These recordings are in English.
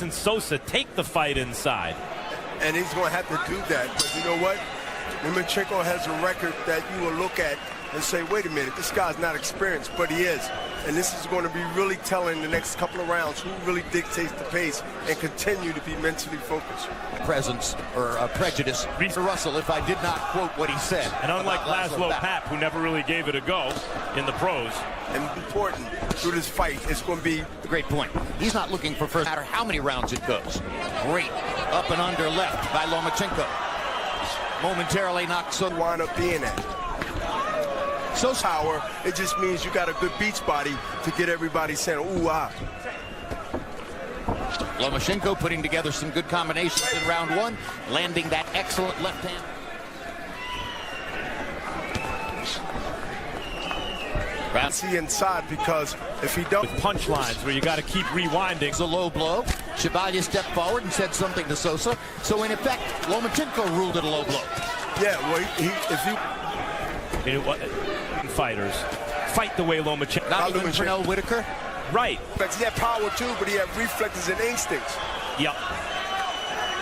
Jason Sosa take the fight inside. And he's going to have to do that. But you know what? Lomachenko has a record that you will look at and say, wait a minute, this guy's not experienced, but he is. And this is going to be really telling the next couple of rounds who really dictates the pace and continue to be mentally focused. Presence or prejudice to Russell if I did not quote what he said. And unlike Laszlo Papp, who never really gave it a go in the pros. And important through this fight, it's going to be a great point. He's not looking for first, no matter how many rounds it goes. Great up and under left by Lomachenko. Momentarily knocked so wind up being that. So power, it just means you got a good beach body to get everybody saying, ooh, ah. Lomachenko putting together some good combinations in round one, landing that excellent left hand. See inside, because if he don't, with punch lines where you got to keep rewinding. It's a low blow. Chevalier stepped forward and said something to Sosa. So in effect, Lomachenko ruled it a low blow. Yeah, well, Fighters fight the way Lomachenko. Not even Pernell Whitaker. Right. He had power too, but he had reflexes and instincts. Yep.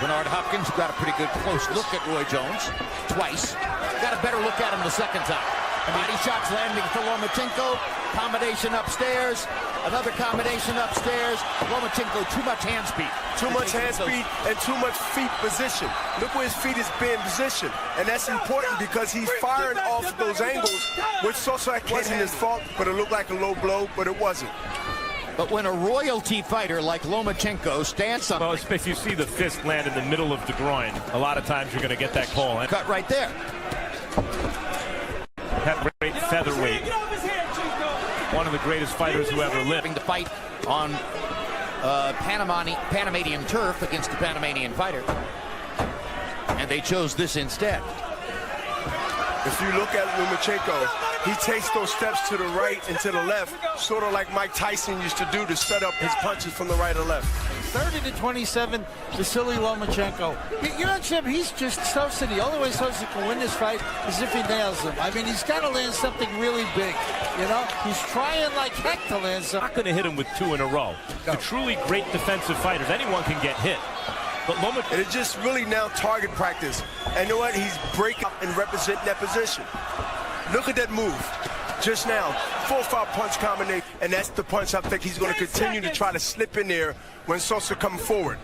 Bernard Hopkins got a pretty good close look at Roy Jones twice. Got a better look at him the second time. Body shots landing for Lomachenko. Combination upstairs. Another combination upstairs. Lomachenko, too much hand speed. Too much hand speed and too much feet position. Look where his feet is being positioned. And that's important because he's firing off those angles, which Sosa wasn't his fault, but it looked like a low blow, but it wasn't. But when a royalty fighter like Lomachenko stands up... Well, if you see the fist land in the middle of the groin, a lot of times you're going to get that call. Cut right there. That great featherweight. One of the greatest fighters who ever lived. To fight on Panamanian turf against a Panamanian fighter. And they chose this instead. If you look at Lomachenko, he takes those steps to the right and to the left, sort of like Mike Tyson used to do to set up his punches from the right or left. 30-27, Vasily Lomachenko. You know, Jim, he's just Sosa. The only way Sosa can win this fight is if he nails him. I mean, he's got to land something really big. You know, he's trying like heck to land something. Not going to hit him with two in a row. No. The truly great defensive fighters, anyone can get hit. But Lomachenko, it's just really now target practice. And you know what? He's breaking up and representing that position. Look at that move. Just now, 4-5 punch combination, and that's the punch I think he's going to continue to try to slip in there when Sosa comes forward.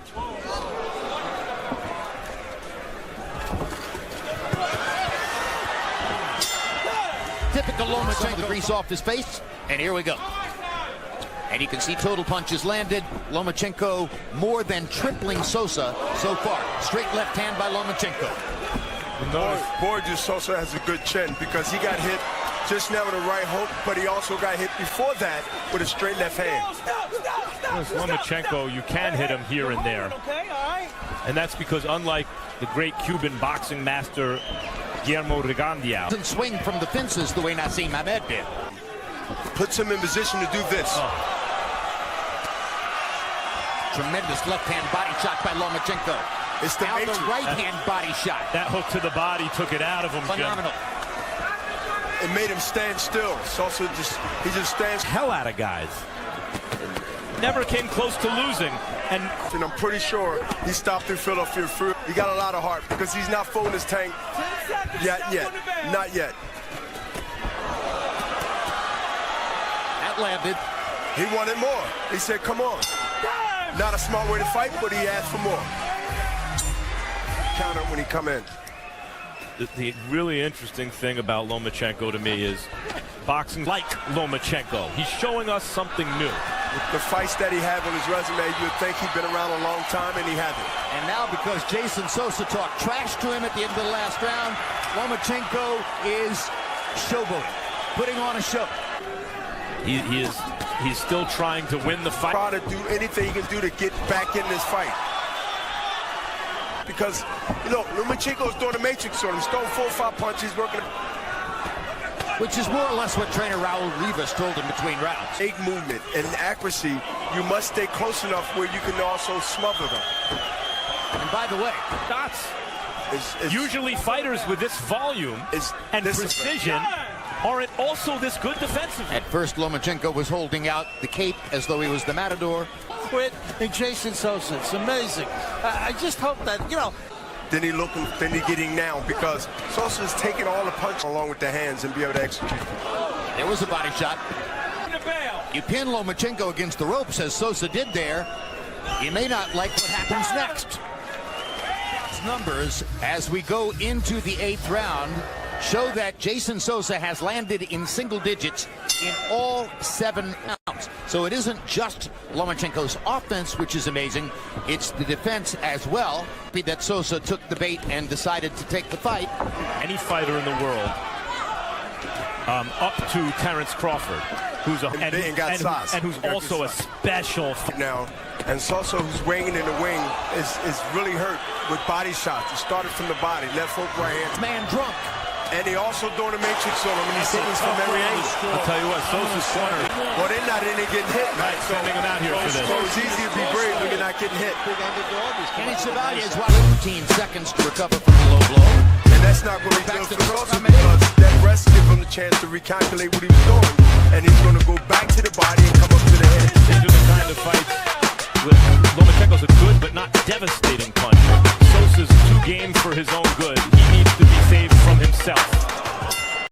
Typical Lomachenko, grease off his face, and here we go. And you can see total punches landed. Lomachenko more than tripling Sosa so far. Straight left hand by Lomachenko. Borges Sosa has a good chin because he got hit just now with a right hook, but he also got hit before that with a straight left hand. Lomachenko, you can hit him here and there. And that's because unlike the great Cuban boxing master Guillermo Rigondeaux, doesn't swing from the fences the way Nassim Ahmed did. Puts him in position to do this. Oh. Tremendous left-hand body shot by Lomachenko. It's the right-hand body shot. That hook to the body took it out of him. Phenomenal. It made him stand still. Sosa he just stands hell out of guys. Never came close to losing. And I'm pretty sure he stopped in Philadelphia Fruit. He got a lot of heart because he's not filling his tank yet. Not yet. That landed. He wanted more. He said, come on. Not a smart way to fight, but he asked for more. Counter when he come in. The really interesting thing about Lomachenko to me is boxing like Lomachenko. He's showing us something new. With the fights that he had on his resume, you would think he'd been around a long time, and he hasn't. And now because Jason Sosa talked trash to him at the end of the last round, Lomachenko is showboating, putting on a show. He's still trying to win the fight. Try to do anything he can do to get back in this fight. Because, you know, Lomachenko's doing the matrix on him. He's throwing 4-5 punches, working. Which is more or less what trainer Raul Rivas told him between rounds. Big movement and accuracy, you must stay close enough where you can also smother them. And by the way, shots. Usually fighters with this volume and precision aren't also this good defensively. At first, Lomachenko was holding out the cape as though he was the matador. quit in Jason Sosa. It's amazing. I just hope that, you know. Then he getting now because Sosa's taking all the punch along with the hands and be able to execute. There was a body shot. You pin Lomachenko against the ropes, as Sosa did there. You may not like what happens next. Numbers as we go into the 8th round show that Jason Sosa has landed in single digits in all 7 rounds. So it isn't just Lomachenko's offense, which is amazing. It's the defense as well. That Sosa took the bait and decided to take the fight. Any fighter in the world, up to Terrence Crawford, who's who's also a special now. And Sosa, who's weighing in the wing, is really hurt with body shots. He started from the body, left hook, right hand. Man drunk. And he also doing a matrix on him, and he's hitting from every angle. I'll tell you what, Sosa's corner. Well, they're not in there getting hit. Right, sending him out here for this. So it's easy to be brave when you're not getting hit. Kenny Chevalier is 15 seconds to recover from the low blow. And that's not going to be good for Sosa because that rest gives him the chance to recalculate what he was doing. And he's going to go back to the body and come up to the head. These are the kind of fights with Lomachenko's a good but not devastating puncher. Sosa's too game for his own good. He needs to be saved from himself.